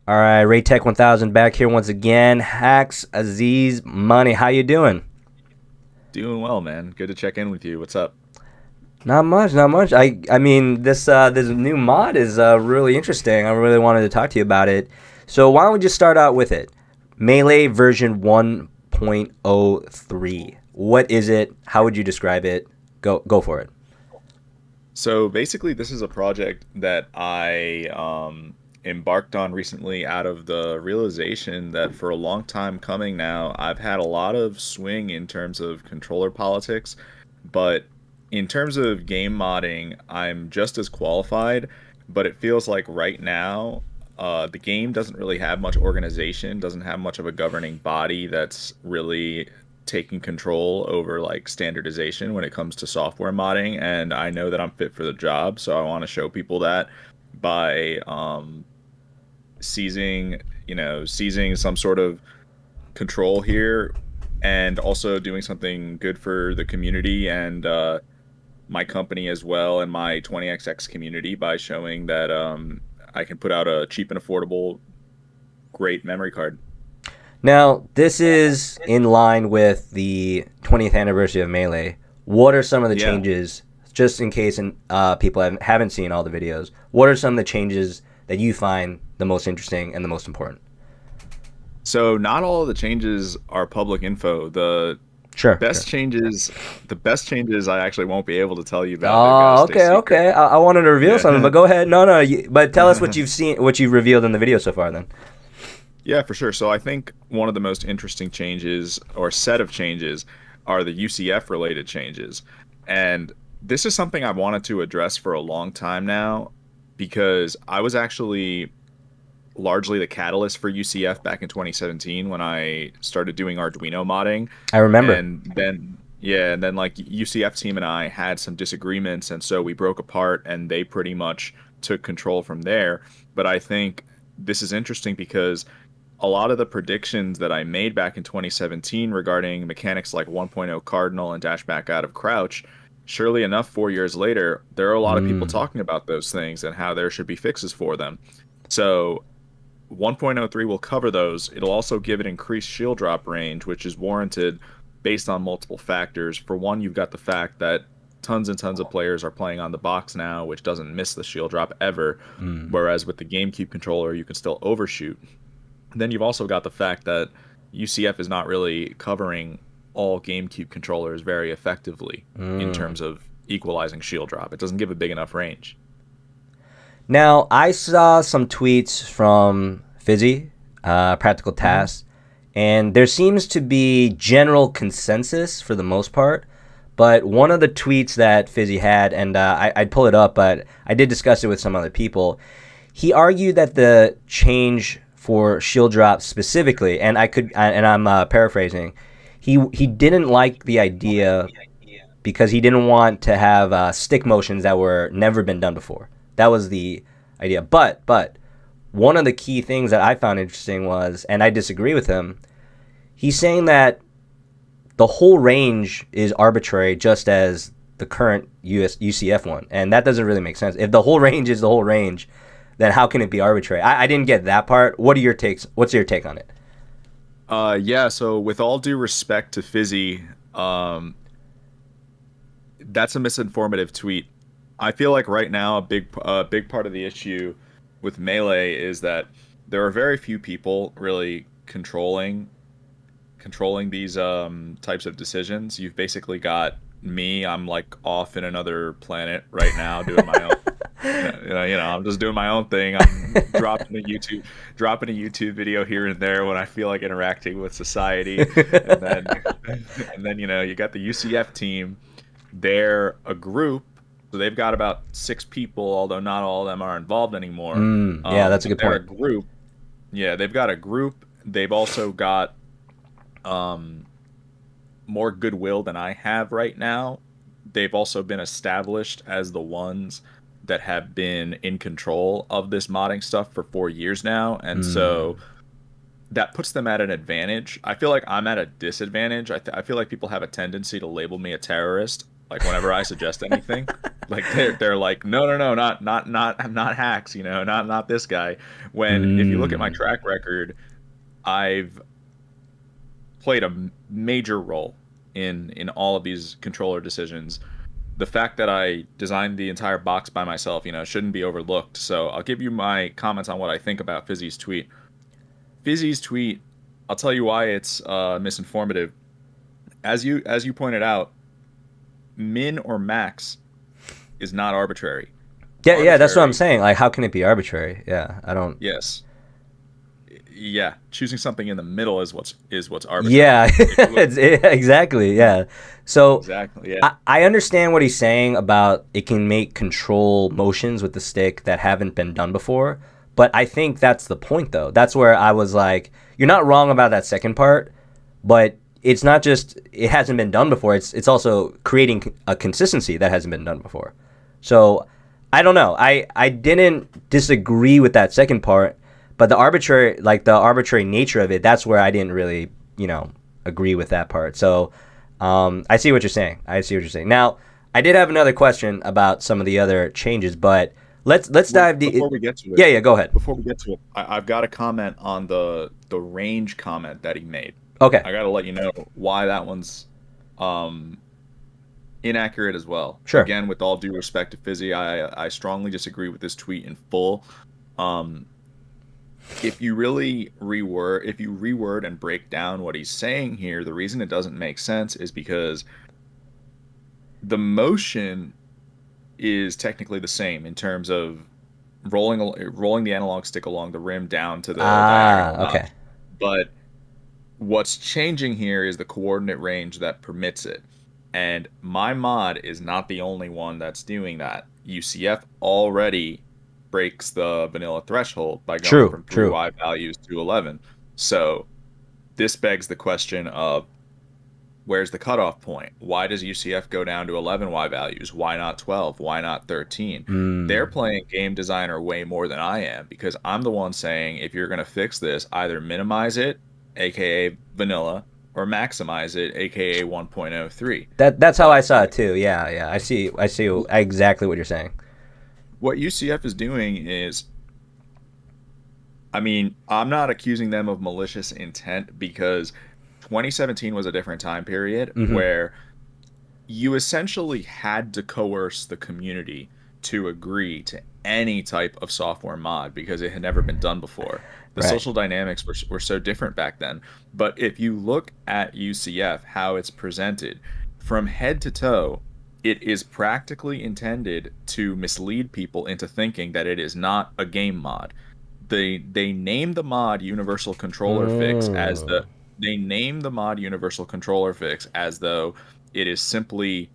All right, Raytech 1000 back here once again. Hacks, Aziz, Money. How you doing? Doing well, man. Good to check in with you. What's up? Not much, not much. I mean this new mod is really interesting. I really wanted to talk to you about it. So why don't we just start out with it? Melee version 1.03. What is it? How would you describe it? Go for it. So basically, this is a project that I embarked on recently out of the realization that for a long time coming now, I've had a lot of swing in terms of controller politics, but in terms of game modding, I'm just as qualified, but it feels like right now, the game doesn't really have much organization, doesn't have much of a governing body that's really taking control over like standardization when it comes to software modding, and I know that I'm fit for the job, so I want to show people that by seizing, seizing some sort of control here and also doing something good for the community and my company as well and my 20xx community by showing that I can put out a cheap and affordable great memory card. Now, this is in line with the 20th anniversary of Melee. What are some of the Yeah. changes, just in case people haven't seen all the videos, what are some of the changes that you find the most interesting and the most important? So not all of the changes are public info. Sure, sure. Best changes, the best changes I actually won't be able to tell you about. They've got to Oh, stay okay, secret. okay. I wanted to reveal something, Yeah. but go ahead. No, no. But tell us what you've seen, what you've revealed in the video so far. Then. Yeah, for sure. So I think one of the most interesting changes or set of changes are the UCF related changes. And this is something I've wanted to address for a long time now because I was actually largely the catalyst for UCF back in 2017 when I started doing Arduino modding. I remember. And then like UCF team and I had some disagreements, and so we broke apart and they pretty much took control from there. But I think this is interesting because a lot of the predictions that I made back in 2017 regarding mechanics like 1.0 cardinal and dash back out of crouch, surely enough, 4 years later, there are a lot of people Mm. talking about those things and how there should be fixes for them. So 1.03 will cover those. It'll also give it increased shield drop range, which is warranted based on multiple factors. For one, you've got the fact that tons and tons of players are playing on the box now, which doesn't miss the shield drop ever, Mm. whereas with the GameCube controller, you can still overshoot. Then you've also got the fact that UCF is not really covering all GameCube controllers very effectively in Mm. terms of equalizing shield drop. It doesn't give a big enough range. Now, I saw some tweets from Fizzy, Practical Mhm. Tasks, and there seems to be general consensus for the most part. But one of the tweets that Fizzy had, and I'd pull it up, but I did discuss it with some other people. He argued that the change for shield drop specifically, and I'm paraphrasing, he didn't like the idea because he didn't want to have stick motions that were never been done before. That was the idea. But one of the key things that I found interesting was, and I disagree with him. He's saying that the whole range is arbitrary, just as the current UCF one, and that doesn't really make sense. If the whole range is the whole range, then how can it be arbitrary? I didn't get that part. What are your takes? What's your take on it? Yeah, so with all due respect to Fizzy, um, that's a misinformative tweet. I feel like right now a big part of the issue with Melee is that there are very few people really controlling these types of decisions. You've basically got me. I'm like off in another planet right now doing my own. I'm just doing my own thing. I'm dropping a YouTube video here and there when I feel like interacting with society, and then, and then you got the UCF team. They're a group, so they've got about 6 people, although not all of them are involved anymore. Yeah, that's a But good they're a point. group. Yeah, they've got a group. They've also got um, more goodwill than I have right now. They've also been established as the ones that have been in control of this modding stuff for 4 years now, and so Mm. that puts them at an advantage. I feel like I'm at a disadvantage. I feel like people have a tendency to label me a terrorist, like whenever I suggest anything. Like they're like, no, no, no, not hacks, not this guy. When if you look at my Mm. track record, I've played a major role in all of these controller decisions. The fact that I designed the entire box by myself, shouldn't be overlooked. So I'll give you my comments on what I think about Fizzy's tweet. Fizzy's tweet, I'll tell you why it's misinformative. As you pointed out, min or max is not arbitrary. Yeah, yeah, that's what I'm Arbitrary, saying. Like, how can it be arbitrary? Yeah, I don't. yes, yeah. Choosing something in the middle is what's arbitrary. Yeah, If you look exactly. Yeah. So exactly, yeah. I understand what he's saying about it can make control motions with the stick that haven't been done before. But I think that's the point, though. That's where I was like, you're not wrong about that second part, but it's not just it hasn't been done before. It's also creating a consistency that hasn't been done before. So I don't know. I didn't disagree with that second part, but the arbitrary nature of it, that's where I didn't really, agree with that part. So I see what you're saying. I see what you're saying. Now, I did have another question about some of the other changes, but let's dive deep. Before we get to it, Yeah, yeah, go ahead. I've got a comment on the range comment that he made. Okay, I got to let you know why that one's um, inaccurate as well. sure. Again, with all due respect to Fizzy, I strongly disagree with this tweet in full. Um, if you reword and break down what he's saying here, the reason it doesn't make sense is because the motion is technically the same in terms of rolling the analog stick along the rim down to the diagonal Okay. notch. But what's changing here is the coordinate range that permits it. And my mod is not the only one that's doing that. UCF already breaks the vanilla threshold by going True, from three true. Y values to 11. So this begs the question of where's the cutoff point? Why does UCF go down to 11Y values? Why not 12? Why not 13? They're Mm, playing game designer way more than I am because I'm the one saying if you're going to fix this, either minimize it, aka vanilla, or maximize it, aka 1.03. that's how I But saw it too. Yeah, yeah. I see exactly what you're saying. what UCF is doing is, I mean, I'm not accusing them of malicious intent because 2017 was a different time period Hmm. where you essentially had to coerce the community to agree to any type of software mod because it had never been done before. The Right. social dynamics were so different back then. But if you look at UCF, how it's presented, from head to toe, it is practically intended to mislead people into thinking that it is not a game mod. They name the mod Universal Controller Fix as Mm. the they name the mod Universal Controller Fix as though it is simply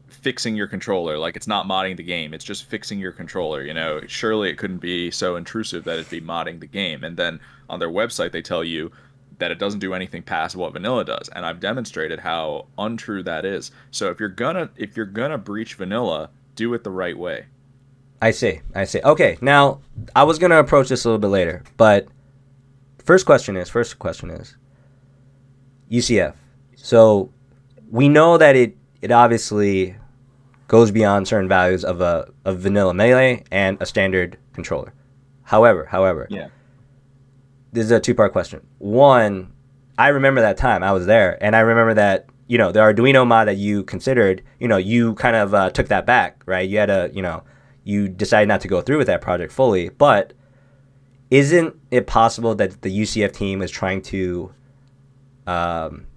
fixing your controller. Like it's not modding the game. It's just fixing your controller. Surely it couldn't be so intrusive that it'd be modding the game. And then on their website, they tell you that it doesn't do anything past what vanilla does. And I've demonstrated how untrue that is. So if you're gonna breach vanilla, do it the right way. I see. I see. Okay. Now, I was gonna approach this a little bit later, but first question is UCF. So we know that it obviously goes beyond certain values of a vanilla melee and a standard controller. However, Yeah. this is a two-part question. One, I remember that time I was there, and I remember that the Arduino mod that you considered, you kind of took that back, right? You had you decided not to go through with that project fully. But isn't it possible that the UCF team is trying to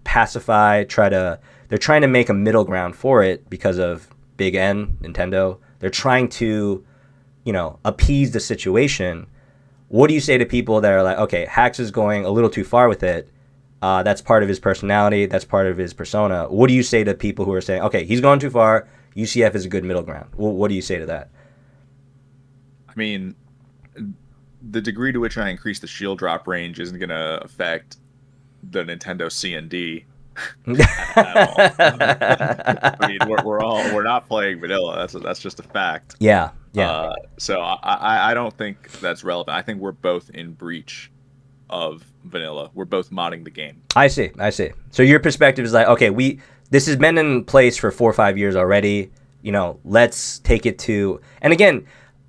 pacify, they're trying to make a middle ground for it because of Big N, Nintendo. They're trying to, appease the situation. What do you say to people that are like, okay, Hax is going a little too far with it? That's part of his personality. That's part of his persona. What do you say to people who are saying, okay, he's going too far. UCF is a good middle ground. What do you say to that? I mean, the degree to which I increase the shield drop range isn't gonna affect the Nintendo C and D at all. I mean, we're not playing vanilla. That's just a fact. Yeah, yeah. So I don't think that's relevant. I think we're both in breach of vanilla. We're both modding the game. I see. I see. So your perspective is like, okay, this has been in place for 4 or 5 years already. let's take it to, and again,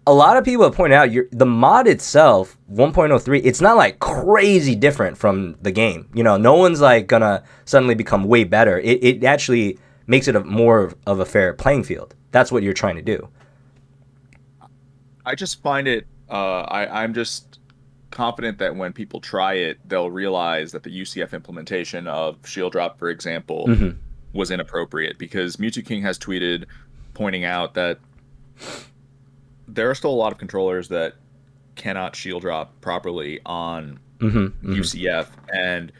a lot of people have pointed out the mod itself, 1.03, it's not like crazy different from the game. No one's like gonna suddenly become way better. It actually makes it more of a fair playing field. That's what you're trying to do. I just find it. I'm just confident that when people try it, they'll realize that the UCF implementation of Shield Drop, for example, was inappropriate, because Mewtwo King has tweeted pointing out that there are still a lot of controllers that cannot shield drop properly on UCF. And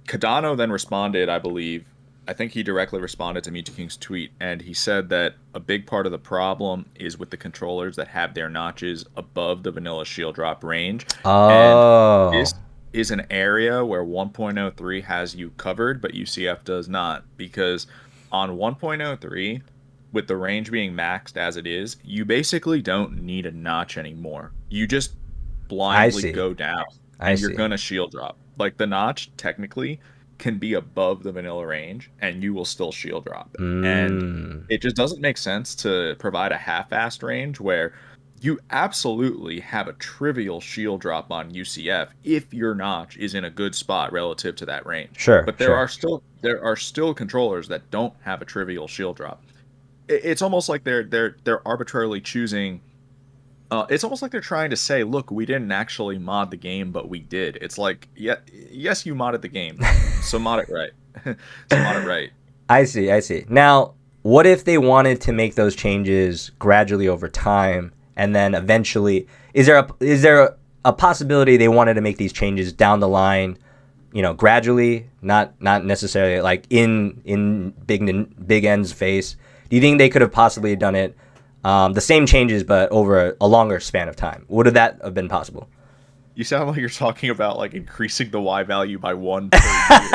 Cardano then responded, I think he directly responded to Mewtwo King's tweet, and he said that a big part of the problem is with the controllers that have their notches above the vanilla shield drop range. Oh. And this is an area where 1.03 has you covered, but UCF does not, because on 1.03, with the range being maxed as it is, you basically don't need a notch anymore. You just blindly go down, and you're going to shield drop. Like, the notch, technically, can be above the vanilla range, and you will still shield drop. And it just doesn't make sense to provide a half-assed range where you absolutely have a trivial shield drop on UCF if your notch is in a good spot relative to that range. Sure. But there are still controllers that don't have a trivial shield drop. It's almost like they're arbitrarily choosing. It's almost like they're trying to say, look, we didn't actually mod the game, but we did. It's like, yes, you modded the game, so mod it right. I see. Now, what if they wanted to make those changes gradually over time, and then eventually, is there a possibility they wanted to make these changes down the line, gradually, not necessarily like in Big N's face? Do you think they could have possibly done it, the same changes, but over a longer span of time? Would that have been possible? You sound like you're talking about like increasing the Y value by 1 per year.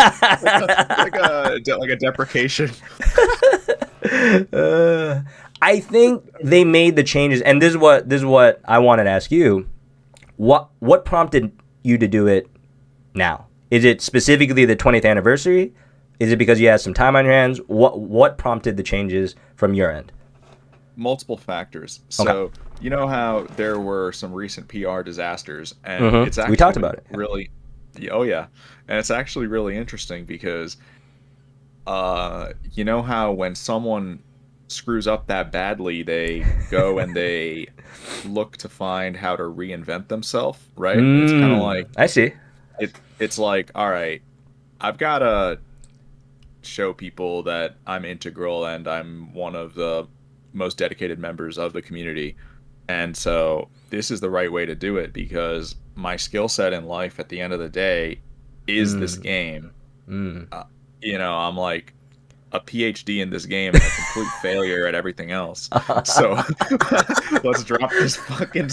like a deprecation. I think they made the changes, and this is what I wanted to ask you. What prompted you to do it now? Is it specifically the 20th anniversary? Is it because you had some time on your hands? What prompted the changes from your end? Multiple factors. So you know how there were some recent PR disasters, and it's actually we talked about it. Really, and it's actually really interesting because, you know how when someone screws up that badly, they go and they look to find how to reinvent themselves, right? It's kind of like, I see. It's like, all right, I've got to show people that I'm integral and I'm one of the most dedicated members of the community. And so this is the right way to do it, because my skill set in life at the end of the day is this game. I'm like a PhD in this game and a complete failure at everything else. So let's drop this fucking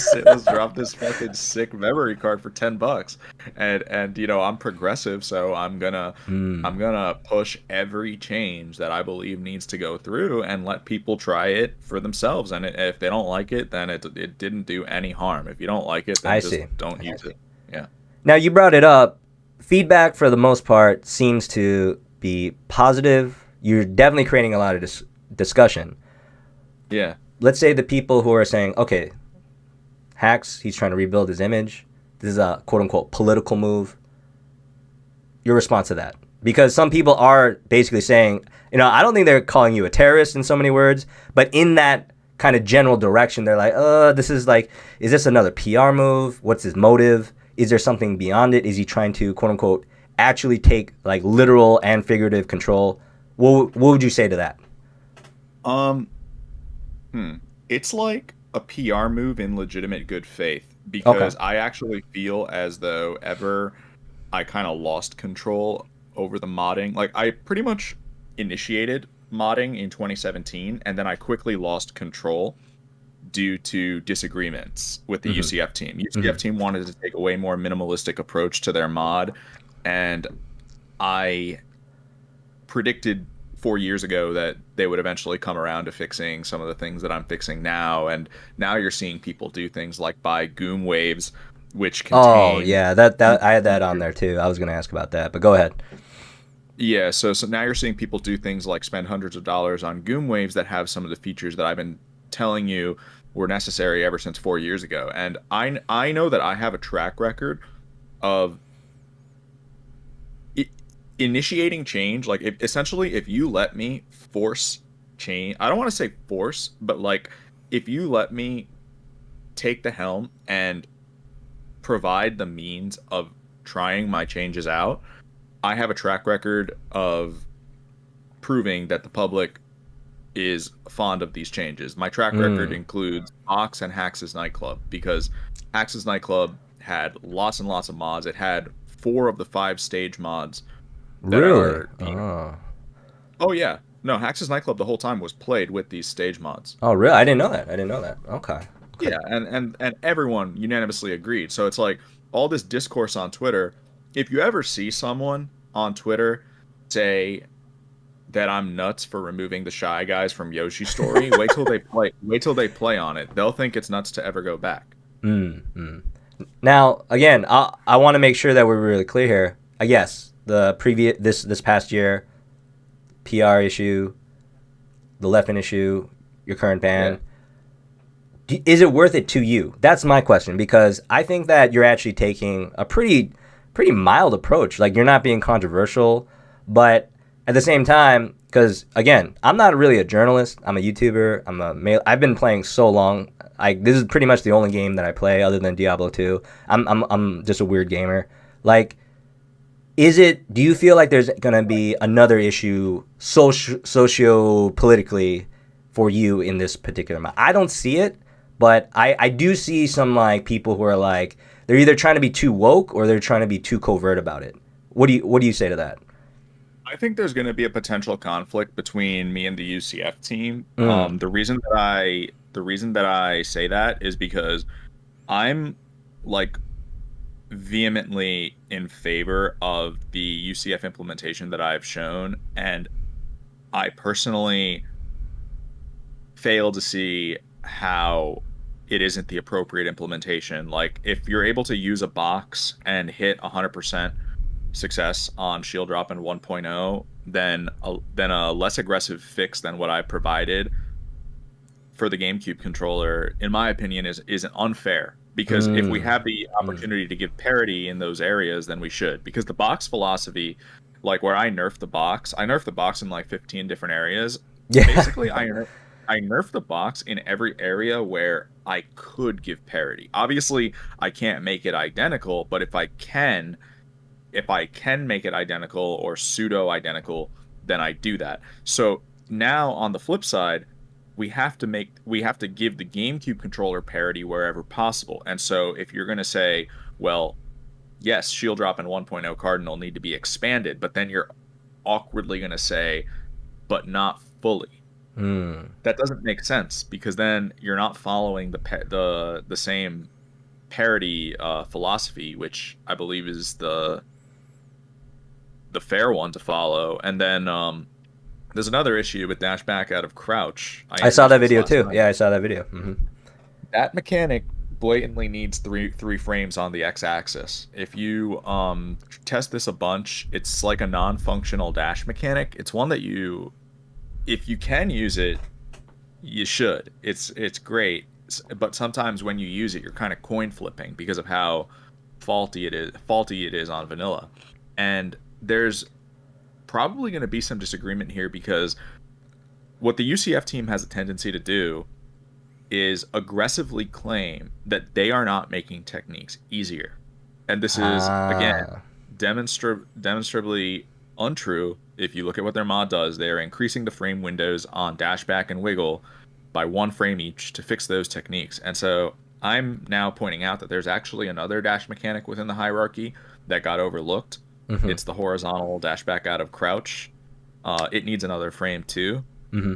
sick memory card for $10. And I'm progressive, so I'm gonna push every change that I believe needs to go through and let people try it for themselves. And if they don't like it, then it didn't do any harm. If you don't like it, then don't use it. Yeah. Now, you brought it up. Feedback for the most part seems to be positive. You're definitely creating a lot of discussion. Yeah. Let's say the people who are saying, okay, Hacks, he's trying to rebuild his image. This is a quote-unquote political move. Your response to that? Because some people are basically saying, I don't think they're calling you a terrorist in so many words, but in that kind of general direction, they're like, is this another PR move? What's his motive? Is there something beyond it? Is he trying to, quote-unquote, actually take like literal and figurative control? What would you say to that? It's like a PR move in legitimate good faith, because I actually feel as though I kind of lost control over the modding. Like, I pretty much initiated modding in 2017, and then I quickly lost control due to disagreements with the UCF team. UCF team wanted to take a way more minimalistic approach to their mod, and I predicted 4 years ago that they would eventually come around to fixing some of the things that I'm fixing now. And now you're seeing people do things like buy Goomwaves, which contain... Oh, yeah, that I had that on there too. I was going to ask about that, but go ahead. Yeah, so now you're seeing people do things like spend hundreds of dollars on Goomwaves that have some of the features that I've been telling you were necessary ever since 4 years ago. And I know that I have a track record of i- initiating change. Like, essentially, if you let me force change, I don't want to say force, but like, if you let me take the helm and provide the means of trying my changes out, I have a track record of proving that the public is fond of these changes. My track record Mm, includes Ox and Hax's Nightclub, because Hax's Nightclub had lots and lots of mods. It had 4 of the 5 stage mods that really? are the. Oh. Oh yeah, no, Hax's Nightclub the whole time was played with these stage mods. Oh, really? I didn't know that. I didn't know that. Okay. Okay. Yeah, and everyone unanimously agreed. So it's like all this discourse on Twitter. If you ever see someone on Twitter say that I'm nuts for removing the Shy Guys from Yoshi's Story, wait till they play. Wait till they play on it. They'll think it's nuts to ever go back. Mm, mm. Now, again, I want to make sure that we're really clear here. Yes, the previous this past year, PR issue, the Leffen issue, your current Yeah. ban. Is it worth it to you? That's my question, because I think that you're actually taking a pretty mild approach. Like, you're not being controversial, but at the same time, because again, I'm not really a journalist. I'm a YouTuber. I've been playing so long. This is pretty much the only game that I play other than Diablo 2. I'm just a weird gamer. Like, do you feel like there's going to be another issue socio politically for you in this particular month? I don't see it, but I do see some like people who are like, they're either trying to be too woke or they're trying to be too covert about it. What do you say to that? I think there's going to be a potential conflict between me and the UCF team. Mm. The reason that I say that is because I'm like vehemently in favor of the UCF implementation that I've shown, and I personally fail to see how it isn't the appropriate implementation. Like, if you're able to use a box and hit 100% success on shield drop in 1.0, then a less aggressive fix than what I provided for the GameCube controller, in my opinion, isn't unfair. Because if we Mm. have the Mm. opportunity to give parity in those areas, then we should. Because the box philosophy, like where I nerf the box in like 15 different areas. Yeah. Basically, I nerf the box in every area where I could give parity. Obviously, I can't make it identical, but if I can make it identical or pseudo identical, then I do that. So now on the flip side, we have to give the GameCube controller parity wherever possible. And so if you're going to say, well, yes, shield drop and 1.0 cardinal need to be expanded, but then you're awkwardly going to say, but not fully. Mm. That doesn't make sense, because then you're not following the same parity philosophy, which I believe is the fair one to follow. And then there's another issue with dash back out of crouch. I I saw introduced that this video last too. night. Yeah, I saw that video. That mechanic blatantly needs three frames on the x-axis. If you test this a bunch, it's like a non-functional dash mechanic. It's one that if you can use it, you should. It's great. But sometimes when you use it, you're kind of coin flipping because of how faulty it is on vanilla. And there's probably going to be some disagreement here, because what the UCF team has a tendency to do is aggressively claim that they are not making techniques easier. And this is, again, Ah. demonstrably untrue. If you look at what their mod does, they are increasing the frame windows on dashback and wiggle by 1 frame each to fix those techniques. And so I'm now pointing out that there's actually another dash mechanic within the hierarchy that got overlooked. Mm-hmm. It's the horizontal dashback out of crouch. It needs another frame too, Mm-hmm.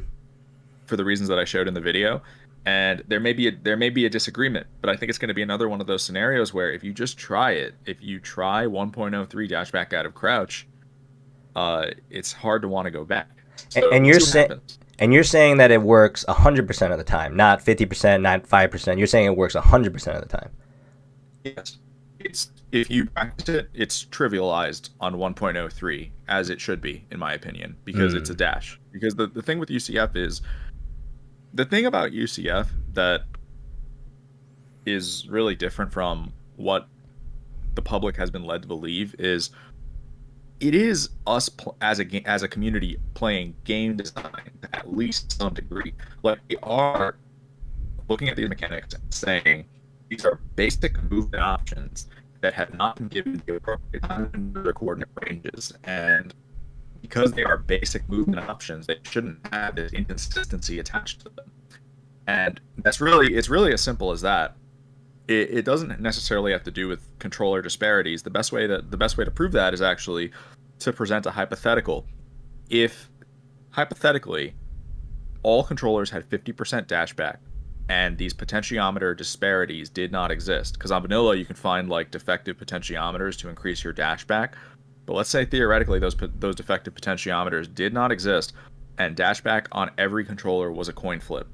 for the reasons that I showed in the video. And there may be a disagreement, but I think it's going to be another one of those scenarios where if you just try it, if you try 1.03 dashback out of crouch, it's hard to want to go back. And, So and we'll you're see what saying happens. and you're saying that it works 100% of the time, not 50%, not 5%. You're saying it works 100% of the time. Yes, it's if you practice it, it's trivialized on 1.03 as it should be, in my opinion, because it's a Mm. dash. Because the thing with UCF is the thing about UCF that is really different from what the public has been led to believe is it is us as a community playing game design to at least some degree. Like we are looking at these mechanics and saying these are basic movement options that have not been given the appropriate time in their coordinate ranges. And because they are basic movement options, they shouldn't have this inconsistency attached to them. And it's really as simple as that. It doesn't necessarily have to do with controller disparities. The best way to prove that is actually to present a hypothetical. If hypothetically all controllers had 50% dashback and these potentiometer disparities did not exist, because on vanilla you can find like defective potentiometers to increase your dashback, but let's say theoretically those defective potentiometers did not exist and dashback on every controller was a coin flip,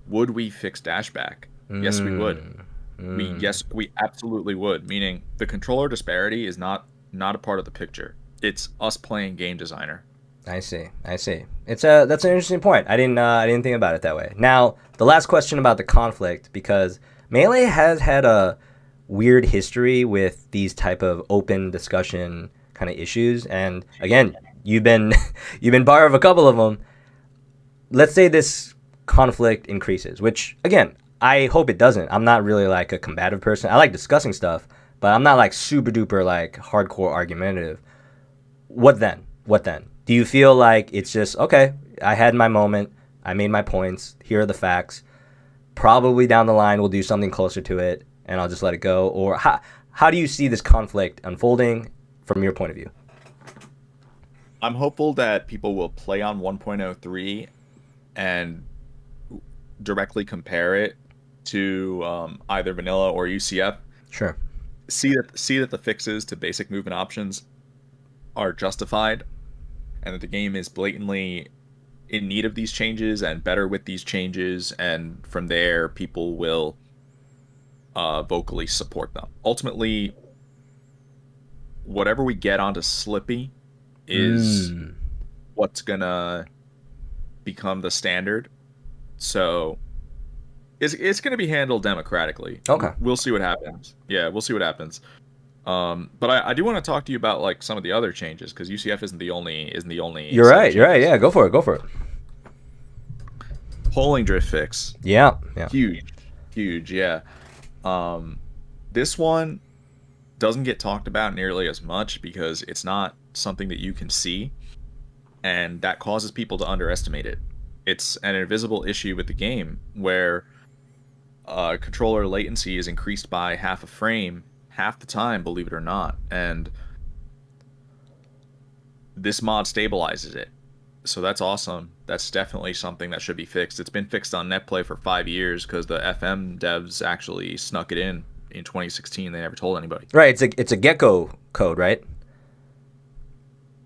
would we fix dashback? Yes, we would. Mm. Mm. We absolutely would. Meaning the controller disparity is not a part of the picture. It's us playing game designer. I see. I see. That's an interesting point. I didn't think about it that way. Now, the last question about the conflict, because Melee has had a weird history with these type of open discussion kind of issues, and again, you've been you've been part of a couple of them. Let's say this conflict increases, which again, I hope it doesn't. I'm not really like a combative person. I like discussing stuff, but I'm not like super duper like hardcore argumentative. What then? What then? Do you feel like it's just, okay, I had my moment, I made my points, here are the facts, probably down the line we'll do something closer to it, and I'll just let it go? Or how do you see this conflict unfolding from your point of view? I'm hopeful that people will play on 1.03 and directly compare it to either vanilla or UCF. Sure. See that the fixes to basic movement options are justified, and that the game is blatantly in need of these changes and better with these changes, and from there people will vocally support them. Ultimately, whatever we get onto Slippy is what's gonna become the standard. So it's gonna be handled democratically. Okay. We'll see what happens. Yeah, we'll see what happens. But I do want to talk to you about like some of the other changes, because UCF isn't the only You're right. You're right. Yeah, go for it. Go for it. Polling drift fix. Yeah. Yeah. Huge. Yeah. This one doesn't get talked about nearly as much because it's not something that you can see, and that causes people to underestimate it. It's an invisible issue with the game where controller latency is increased by half a frame half the time, believe it or not, and this mod stabilizes it. So that's awesome. That's definitely something that should be fixed. It's been fixed on NetPlay for 5 years because the FM devs actually snuck it in 2016. They never told anybody. Right. It's a Gecko code, right?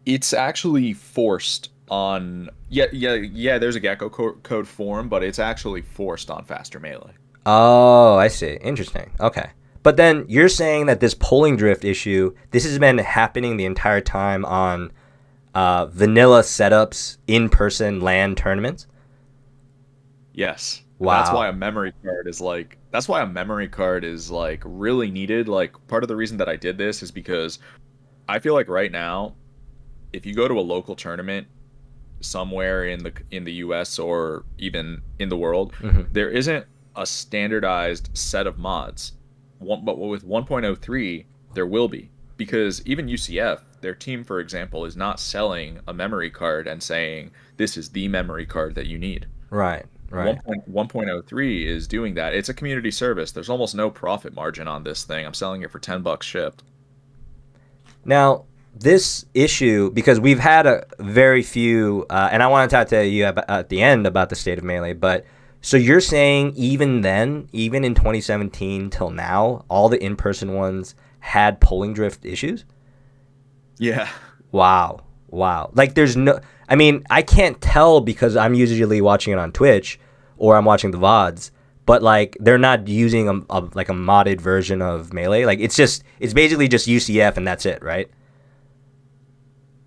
It's actually forced on there's a Gecko code form, but it's actually forced on Faster Melee. Oh, I see. Interesting. Okay. But then you're saying that this polling drift issue, this has been happening the entire time on vanilla setups, in-person LAN tournaments? Yes. Wow. That's why a memory card is like really needed. Like part of the reason that I did this is because I feel like right now, if you go to a local tournament somewhere in the US or even in the world, there isn't a standardized set of mods. But with 1.03, there will be, because even UCF, their team, for example, is not selling a memory card and saying this is the memory card that you need. Right. 1.03 is doing that. It's a community service. There's almost no profit margin on this thing. I'm selling it for $10 shipped. Now, this issue, because we've had a very few, and I want to talk to you at the end about the state of Melee, but so you're saying even then, even in 2017 till now, all the in-person ones had polling drift issues? Yeah. Wow. Like there's no, I mean, I can't tell because I'm usually watching it on Twitch or I'm watching the VODs, but like they're not using like a modded version of Melee. Like it's basically just UCF and that's it, right?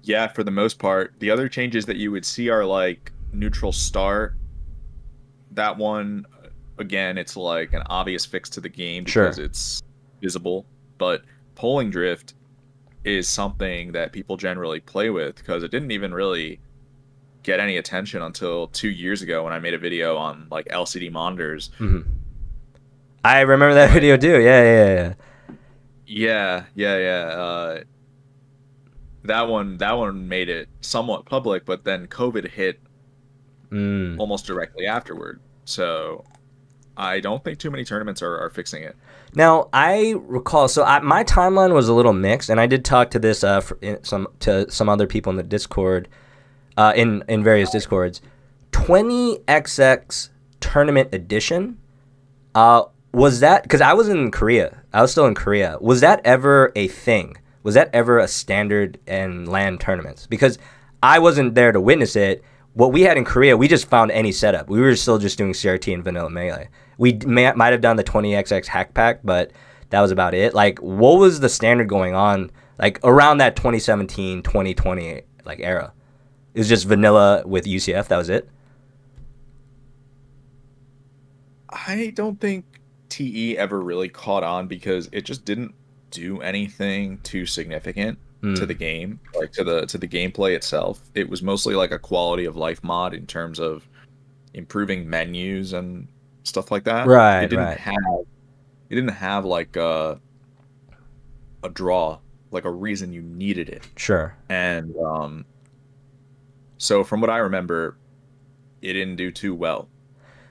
Yeah, for the most part. The other changes that you would see are like neutral start. That one, again, it's like an obvious fix to the game because Sure. it's visible. But polling drift is something that people generally play with because it didn't even really get any attention until 2 years ago when I made a video on like LCD monitors. Hmm. I remember that But video too. Yeah, yeah, yeah. yeah. That one made it somewhat public, but then COVID hit Mm. almost directly afterward. So I don't think too many tournaments are fixing it. Now I recall, so my timeline was a little mixed, and I did talk to this to some other people in the Discord, in various Discords. 20XX Tournament Edition. Was that because I was in Korea? I was still in Korea. Was that ever a thing? Was that ever a standard in LAN tournaments? Because I wasn't there to witness it. What we had in Korea, we just found any setup. We were still just doing CRT and vanilla melee. We might have done the 20XX hack pack, but that was about it. Like, what was the standard going on like around that 2017, 2020 like era? It was just vanilla with UCF. That was it. I don't think TE ever really caught on because it just didn't do anything too significant to the Mm. game, like to the gameplay itself. It was mostly like a quality of life mod in terms of improving menus and stuff like that. It Right, didn't right. have it didn't have like a draw, like a reason you needed it. Sure. And so from what I remember, it didn't do too well.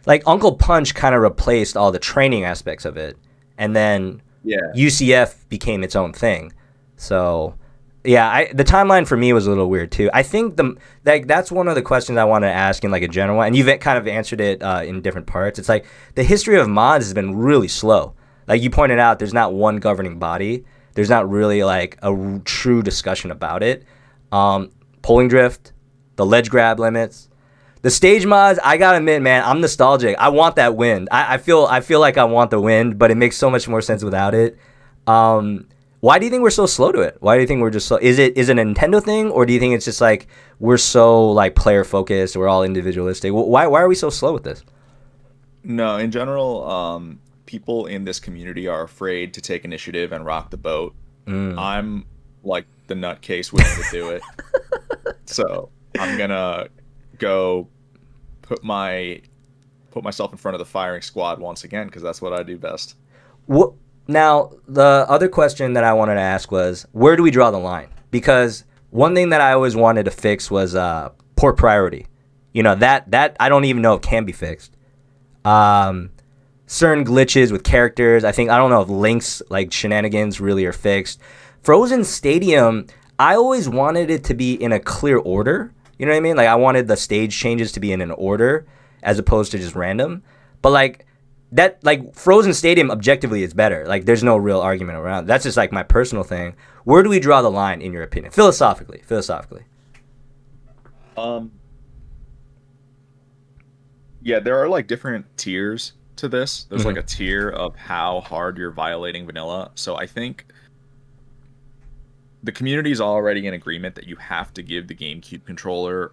Like Uncle Punch kind of replaced all the training aspects of it, and then Yeah. UCF became its own thing. So, yeah, the timeline for me was a little weird too. I think that's one of the questions I want to ask in like a general, and you've kind of answered it in different parts. It's like the history of mods has been really slow. Like you pointed out, there's not one governing body. There's not really like a true discussion about it. Polling drift, the ledge grab limits, the stage mods. I gotta admit, man, I'm nostalgic. I want that wind. I feel like I want the wind, but it makes so much more sense without it. Why do you think we're so slow to it? Why do you think we're just slow? Is it a Nintendo thing, or do you think it's just like we're so like player focused? We're all individualistic. Why are we so slow with this? No, in general, people in this community are afraid to take initiative and rock the boat. Mm. I'm like the nutcase willing to do it. So I'm gonna go put my put myself in front of the firing squad once again because that's what I do best. What, now, the other question that I wanted to ask was, where do we draw the line? Because one thing that I always wanted to fix was port priority. You know, that I don't even know if can be fixed. Um, Certain glitches with characters. I don't know if links like shenanigans really are fixed. Frozen Stadium, I always wanted it to be in a clear order. You know what I mean? Like I wanted the stage changes to be in an order as opposed to just random. But like that, like Frozen Stadium objectively is better. Like there's no real argument around it. That's just like my personal thing. Where do we draw the line in your opinion? Philosophically. Philosophically. Um, yeah, there are like different tiers to this. There's like Hmm. a tier of how hard you're violating vanilla. So I think the community is already in agreement that you have to give the GameCube controller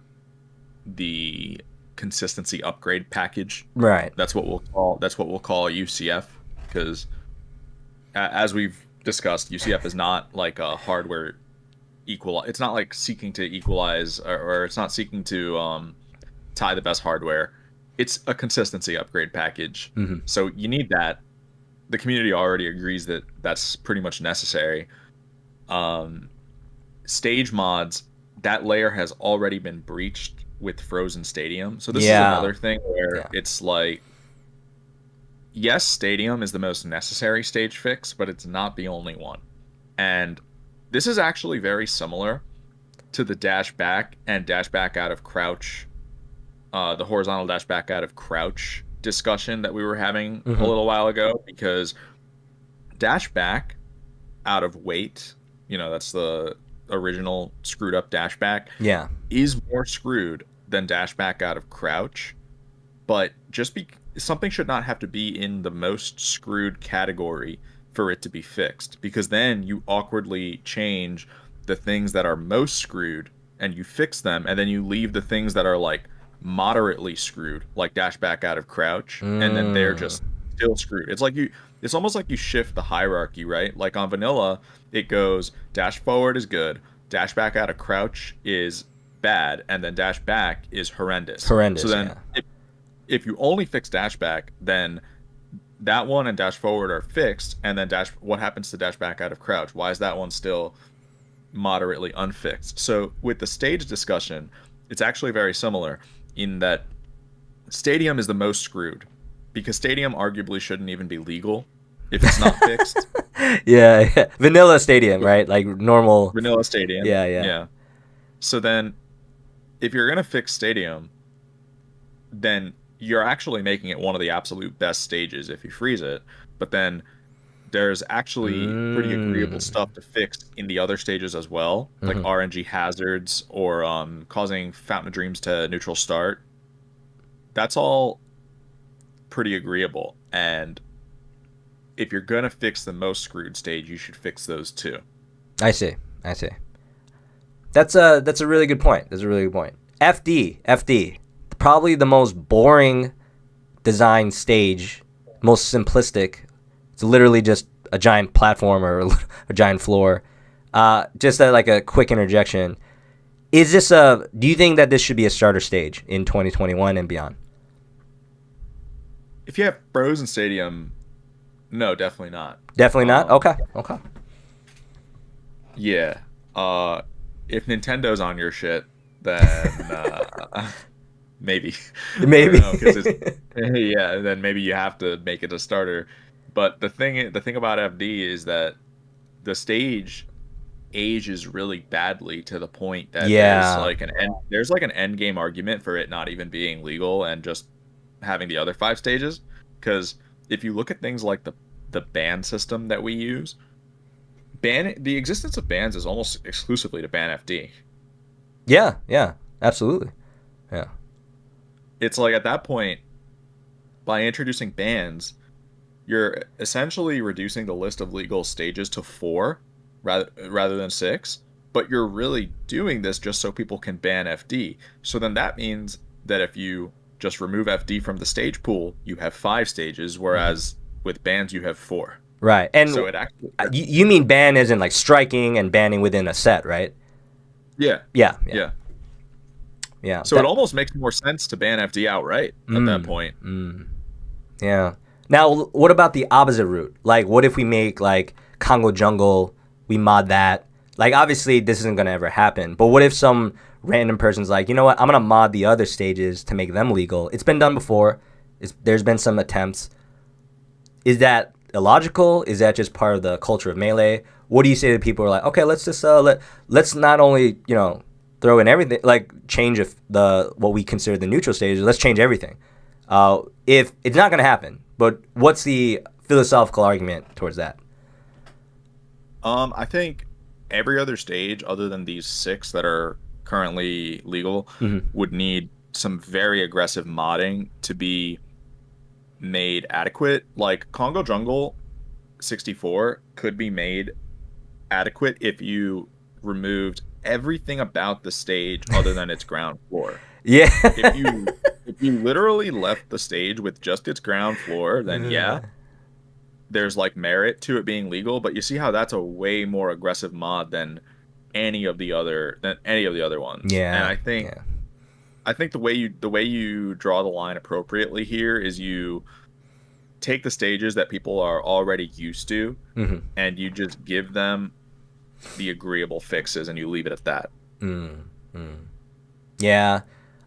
the consistency upgrade package. Right. That's what we'll call UCF because as we've discussed, UCF is not like a hardware equal. It's not like seeking to equalize or it's not seeking to tie the best hardware. It's a consistency upgrade package. Hmm. So you need that. The community already agrees that that's pretty much necessary. Um, Stage mods, that layer has already been breached with Frozen Stadium. So this is Yeah. another thing where Yeah. it's like, yes, Stadium is the most necessary stage fix, but it's not the only one. And this is actually very similar to the dash back and dash back out of crouch, the horizontal dash back out of crouch discussion that we were having a Hmm. little while ago, because dash back out of weight, that's the original screwed up dash back, Yeah. is more screwed than dash back out of crouch. But something should not have to be in the most screwed category for it to be fixed, because then you awkwardly change the things that are most screwed and you fix them, and then you leave the things that are like moderately screwed, like dash back out of crouch, and then they're Mm. just still screwed. It's almost like you shift the hierarchy, right? Like on vanilla, it goes dash forward is good, dash back out of crouch is bad, and then dash back is It's horrendous. So horrendous, then yeah. if you only fix dash back, then that one and dash forward are fixed, and then dash what happens to dash back out of crouch? Why is that one still moderately unfixed? So with the stage discussion, it's actually very similar in that stadium is the most screwed, because stadium arguably shouldn't even be legal if it's not fixed. Yeah, yeah. Vanilla Stadium, right? Like normal. Vanilla stadium. Yeah, yeah. Yeah. So then if you're going to fix stadium, then you're actually making it one of the absolute best stages if you freeze it. But then there's actually pretty agreeable Mm. stuff to fix in the other stages as well, like Hmm. RNG hazards or causing Fountain of Dreams to neutral start. That's all pretty agreeable. And if you're gonna fix the most screwed stage, you should fix those too. I see. I see. That's a really good point. That's a really good point. FD, probably the most boring design stage, most simplistic. It's literally just a giant platform or a giant floor. Just like a quick interjection. Is this a? Do you think that this should be a starter stage in 2021 and beyond? If you have Frozen Stadium, no, definitely not. Definitely not. Um, Okay. Okay. yeah. If Nintendo's on your shit, then maybe. I don't Maybe. know, because it's yeah, then maybe you have to make it a starter. But the thing about FD is that the stage ages really badly to the point that Yeah. there's like an end game argument for it not even being legal and just having the other five stages. Because if you look at things like the ban system that we use, the existence of bans is almost exclusively to ban FD. Yeah. Yeah. Absolutely. Yeah. It's like at that point, by introducing bans, you're essentially reducing the list of legal stages to four rather than six. But you're really doing this just so people can ban FD. So then that means that if you just remove FD from the stage pool, you have five stages, Mhm. whereas with bans you have four. Right. And So it actually, you mean ban as in like striking and banning within a set, right? yeah, Yeah. Yeah. yeah. Yeah. So it almost makes more sense to ban FD outright at that Mm, point. yeah. Now, what about the opposite route? Like, what if we make like Congo Jungle? We mod that. Like, obviously, this isn't gonna ever happen. But what if some random person's like, you know what? I'm gonna mod the other stages to make them legal. It's been done before. There's been some attempts. Is that illogical? Is that just part of the culture of Melee? What do you say to people who are like, okay, let's just let's not only throw in everything, like change the what we consider the neutral stages. Let's change everything. If it's not going to happen, but what's the philosophical argument towards that? I think every other stage other than these six that are currently legal Hmm. would need some very aggressive modding to be made adequate. Like Congo Jungle 64 could be made adequate if you removed everything about the stage other than its ground floor. Yeah. If you literally left the stage with just its ground floor, then yeah, there's like merit to it being legal, but you see how that's a way more aggressive mod than any of the other ones. And Yeah. I think the way you draw the line appropriately here is you take the stages that people are already used to Hmm. and you just give them the agreeable fixes and you leave it at that. Mm, mm. Yeah.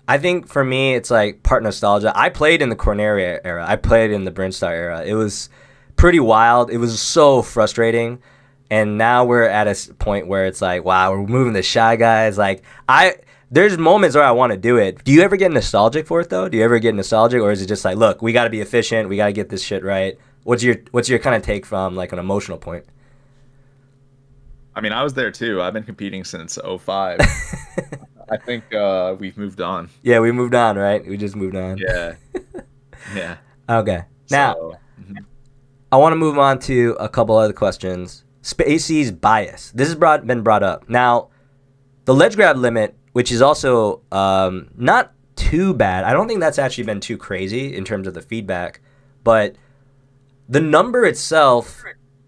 I think for me, it's like part nostalgia. I played in the Corneria era. I played in the Brinstar era. It was pretty wild. It was so frustrating. And now we're at a point where it's like, wow, we're moving the Shy Guys. Like, there's moments where I want to do it. Do you ever get nostalgic for it though? Do you ever get nostalgic, or is it just like, look, we got to be efficient. We got to get this shit right. What's your kind of take from like an emotional point? I mean, I was there too. I've been competing since '05. I think we've moved on. Yeah, we moved on, right? We just moved on. Yeah. Yeah. Okay. Now, So, mhm. I want to move on to a couple other questions. Spacey's bias. This has been brought up. Now, the ledge grab limit, which is also not too bad. I don't think that's actually been too crazy in terms of the feedback, but the number itself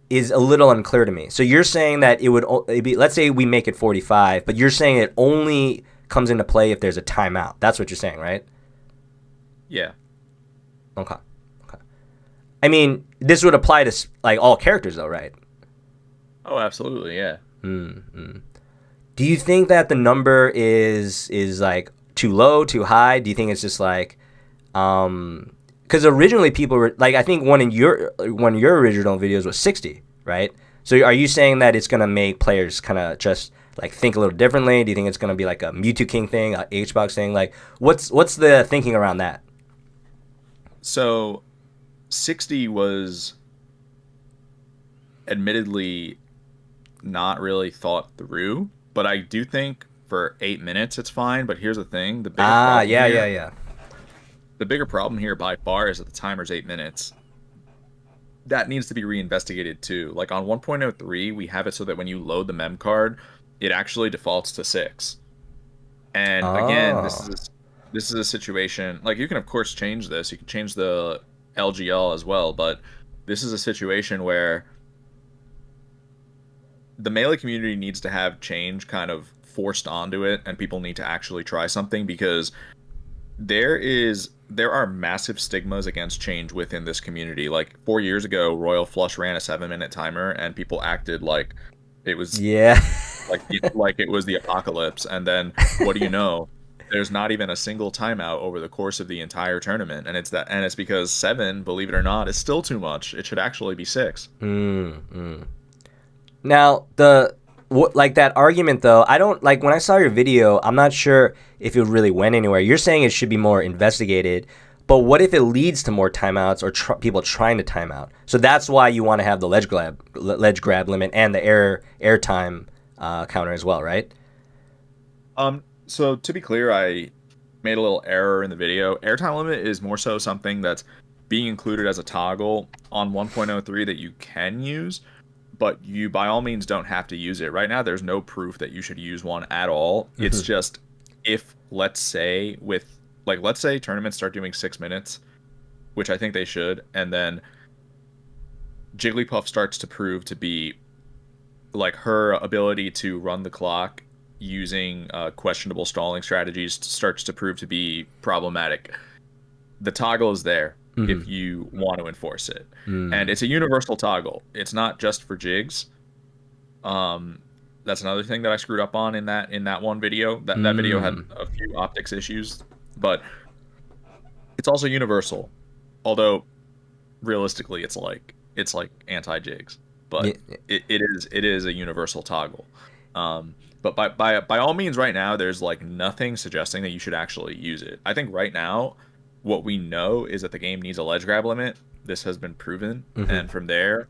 is a little unclear to me. So you're saying that it'd be, let's say we make it 45, but you're saying it only comes into play if there's a timeout. That's what you're saying, right? Yeah. Okay. Okay. I mean, this would apply to like all characters, though, right? Oh, absolutely. Yeah. Mm-hmm. Do you think that the number is like too low, too high? Do you think it's just like, because originally people were like, I think one of your original videos was 60, right? So are you saying that it's gonna make players kind of just like think a little differently? Do you think it's gonna be like a Mewtwo King thing, a HBox thing? Like, what's the thinking around that? So 60 was admittedly not really thought through, but I do think for 8 minutes it's fine. But here's the thing: Yeah. the bigger problem here by far is that the timer's 8 minutes. That needs to be reinvestigated too. Like on 1.03, we have it so that when you load the mem card, it actually defaults to 6. And again, Oh. this is a situation like you can of course change this. You can change the LGL as well, but this is a situation where the Melee community needs to have change kind of forced onto it, and people need to actually try something because there are massive stigmas against change within this community. Like 4 years ago, Royal Flush ran a 7-minute timer, and people acted like it was Yeah. like it was the apocalypse. And then what do you know? There's not even a single timeout over the course of the entire tournament, and it's because 7, believe it or not, is still too much. It should actually be 6. Mm. Now like that argument though, I don't like when I saw your video. I'm not sure if it really went anywhere. You're saying it should be more investigated, but what if it leads to more timeouts or people trying to time out? So that's why you want to have the ledge grab limit and the air time counter as well, right? So to be clear, I made a little error in the video. Airtime limit is more so something that's being included as a toggle on 1.03 that you can use, but you by all means don't have to use it. Right now, there's no proof that you should use one at all. It's just if, let's say tournaments start doing 6 minutes, which I think they should, and then Jigglypuff starts to prove to be like her ability to run the clock using questionable stalling strategies starts to prove to be problematic. The toggle is there if you want to enforce it, and it's a universal toggle. It's not just for jigs. That's another thing that I screwed up on in that one video. That video had a few optics issues, but it's also universal. Although realistically, it's like anti jigs, but it is a universal toggle. But by all means, right now, there's like nothing suggesting that you should actually use it. I think right now, what we know is that the game needs a ledge grab limit. This has been proven, and from there,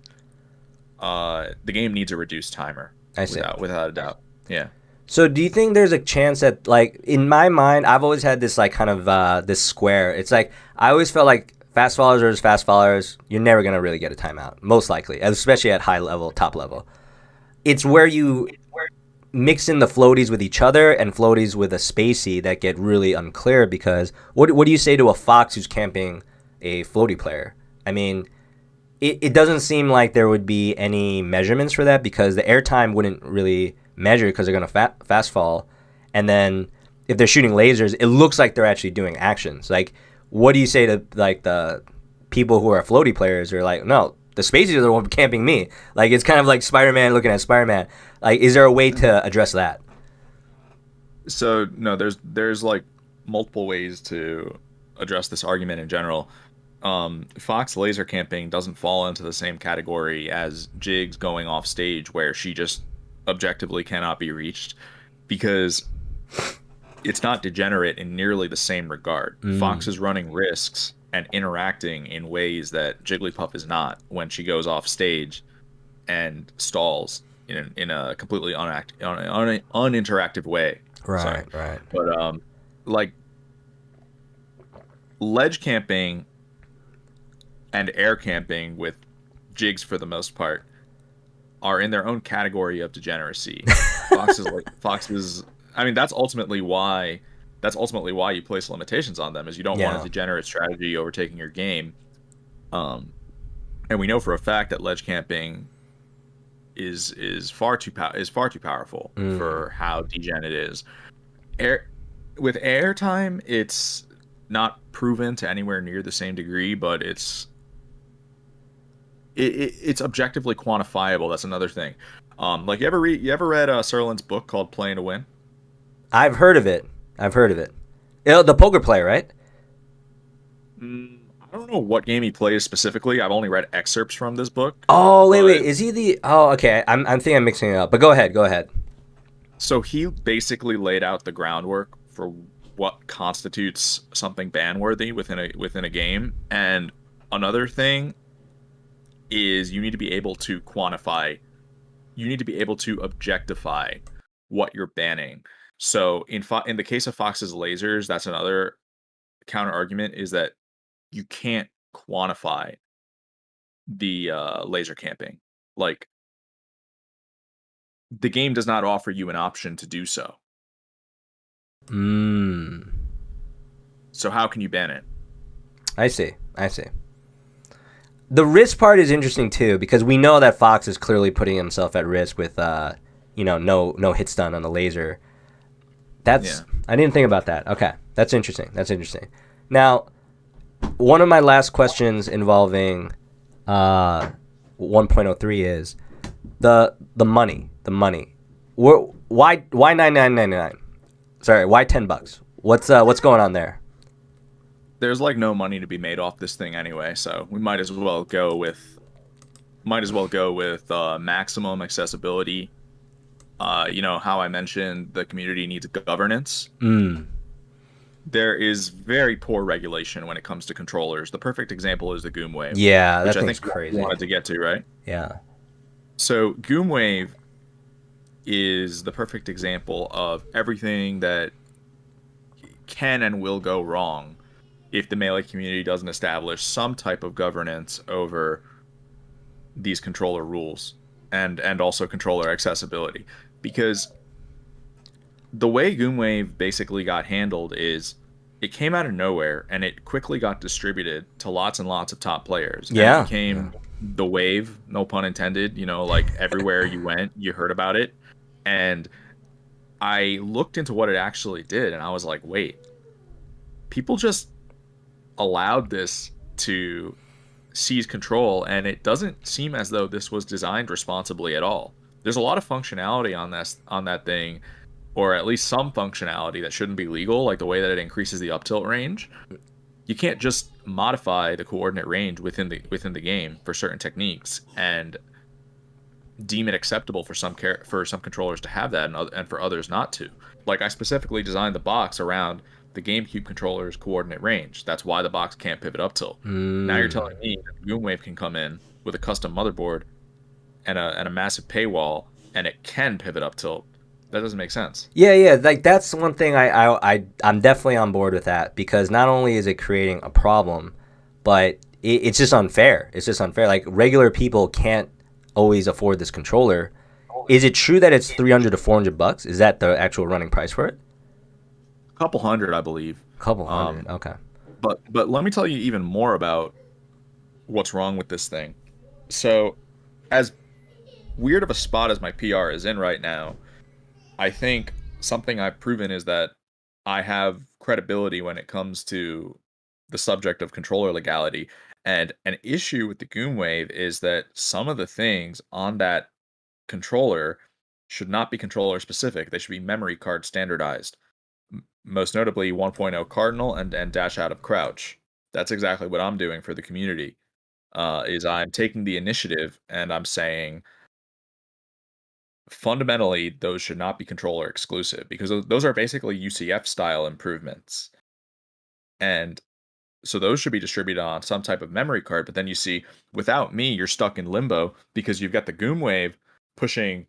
the game needs a reduced timer. I see. Without a doubt. Yeah. So do you think there's a chance that, like, in my mind, I've always had this like kind of this square. It's like I always felt like fast followers are just fast followers. You're never gonna really get a timeout, most likely, especially at high level, top level. It's where you mix in the floaties with each other and floaties with a spacey that get really unclear, because what do you say to a Fox who's camping a floaty player? I mean, it doesn't seem like there would be any measurements for that, because the airtime wouldn't really measure because they're going to fast fall. And then if they're shooting lasers, it looks like they're actually doing actions. Like, what do you say to like the people who are floaty players who are like, no, the Spaceys are the one camping me? Like, it's kind of like Spider-Man looking at Spider-Man. Like, is there a way to address that? So no, there's like multiple ways to address this argument in general. Fox laser camping doesn't fall into the same category as Jigs going off stage, where she just objectively cannot be reached, because it's not degenerate in nearly the same regard. Fox is running risks and interacting in ways that Jigglypuff is not when she goes off stage and stalls in a completely uninteractive way. Right. But like ledge camping, and air camping with jigs for the most part are in their own category of degeneracy. Foxes. I mean, that's ultimately why you place limitations on them, is you don't want a Yeah. degenerate strategy overtaking your game. Um, and we know for a fact that ledge camping is far too powerful Mm. for how degen it is. Air with airtime, it's not proven to anywhere near the same degree, but it's objectively quantifiable. That's another thing. Like you ever read Serlin's book called Playing to Win? I've heard of it. I've heard of it. The poker player, right? I don't know what game he plays specifically. I've only read excerpts from this book, Oh, wait, wait. but Is he the? Oh, okay. I'm thinking I'm mixing it up. But go ahead. Go ahead. so he basically laid out the groundwork for what constitutes something ban worthy within a game. And another thing is you need to be able to quantify, you need to be able to objectify what you're banning. So in the case of Fox's lasers, that's another counter argument, is that you can't quantify the laser camping. Like, the game does not offer you an option to do so. Mm. So how can you ban it? I see. I see. The risk part is interesting too because we know that Fox is clearly putting himself at risk with, no hit stun on the laser. Yeah. I didn't think about that. Okay, that's interesting. That's interesting. Now, one of my last questions involving 1.03 is the money. The money. Why 99.99? Sorry, why $10? What's going on there? There's like no money to be made off this thing anyway, so we might as well go with maximum accessibility. You know how I mentioned the community needs governance. Mm. There is very poor regulation when it comes to controllers. The perfect example is the Goomwave, Yeah, which that I thing's think you crazy. wanted to get to, right? Yeah. So Goomwave is the perfect example of everything that can and will go wrong if the melee community doesn't establish some type of governance over these controller rules and also controller accessibility. Because the way Goomwave basically got handled is it came out of nowhere and it quickly got distributed to lots and lots of top players, and it Yeah. Yeah. became the wave, no pun intended. You know, like everywhere you went you heard about it. And I looked into what it actually did and I was like, wait, people just allowed this to seize control, and it doesn't seem as though this was designed responsibly at all. There's a lot of functionality on that thing, or at least some functionality that shouldn't be legal, like the way that it increases the up tilt range. You can't just modify the coordinate range within the game for certain techniques and deem it acceptable for for some controllers to have that, and for others not to. Like, I specifically designed the box around the GameCube controller's coordinate range. That's why the box can't pivot up tilt. Now you're telling Mm. me that Goomwave can come in with a custom motherboard and a massive paywall, and it can pivot up tilt. That doesn't make sense. Yeah, yeah, like that's one thing I'm definitely on board with that because not only is it creating a problem, but it's just unfair. It's just unfair. Like regular people can't always afford this controller. Is it true that it's 300 to $400? Is that the actual running price for it? A couple hundred, I believe. Couple hundred. Um, Okay. but let me tell you even more about what's wrong with this thing. So, as weird of a spot as my PR is in right now, I think something I've proven is that I have credibility when it comes to the subject of controller legality. And an issue with the Goomwave is that some of the things on that controller should not be controller specific. They should be memory card standardized. Most notably 1.0 Cardinal and Dash Out of Crouch. That's exactly what I'm doing for the community. Is I'm taking the initiative and I'm saying fundamentally those should not be controller exclusive because those are basically UCF style improvements. And so those should be distributed on some type of memory card. But then you see, without me, you're stuck in limbo because you've got the Goomwave pushing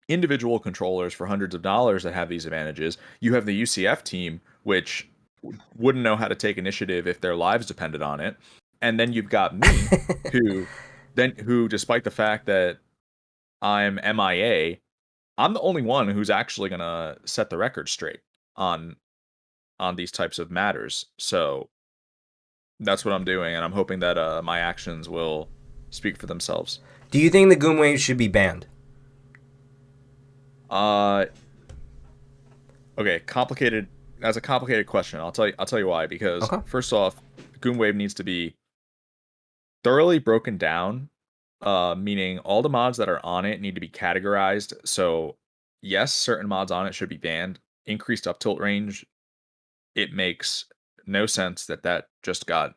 individual controllers for hundreds of dollars that have these advantages. You have the UCF team, which wouldn't know how to take initiative if their lives depended on it. And then you've got me, who who, despite the fact that I'm MIA, I'm the only one who's actually gonna set the record straight on these types of matters. So that's what I'm doing, and I'm hoping that my actions will speak for themselves. Do you think the Goomwave should be banned? Uh, okay, complicated. That's a complicated question. I'll tell you why. Because Okay. first off, Goomwave needs to be thoroughly broken down. Meaning all the mods that are on it need to be categorized. So yes, certain mods on it should be banned. Increased up tilt range. It makes no sense that just got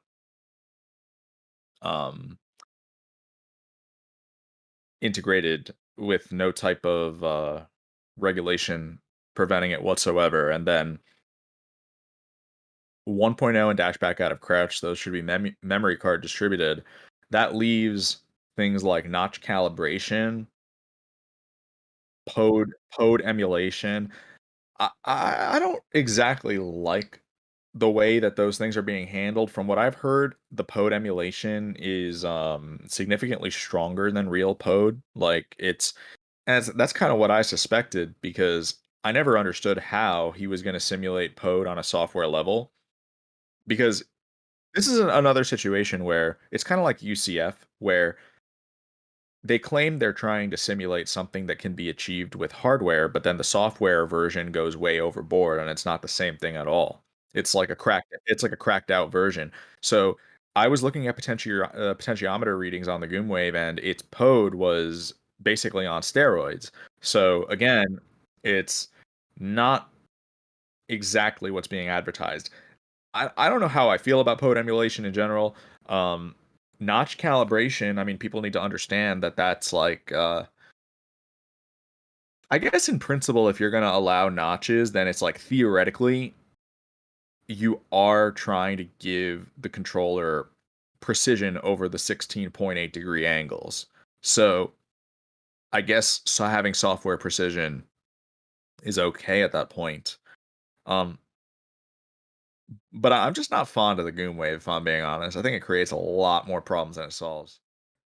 um integrated with no type of regulation preventing it whatsoever. And then 1.0 and dash back out of crouch, those should be memory card distributed. That leaves things like notch calibration, pod emulation. I don't exactly like the way that those things are being handled. From what I've heard, the pod emulation is significantly stronger than real pod. Like it's as that's kind of what I suspected, because I never understood how he was going to simulate pod on a software level. Because this is another situation where it's kind of like UCF, where they claim they're trying to simulate something that can be achieved with hardware, but then the software version goes way overboard, and it's not the same thing at all. It's like a cracked out version. So I was looking at potentiometer readings on the Goomwave, and its pod was basically on steroids. So again, it's not exactly what's being advertised. I don't know how I feel about pod emulation in general. Um, Notch calibration, I mean, people need to understand that that's like, I guess in principle, if you're going to allow notches, then it's like theoretically, you are trying to give the controller precision over the 16.8-degree angles. So I guess having software precision is okay at that point. Um, but I'm just not fond of the Goomwave, if I'm being honest. I think it creates a lot more problems than it solves.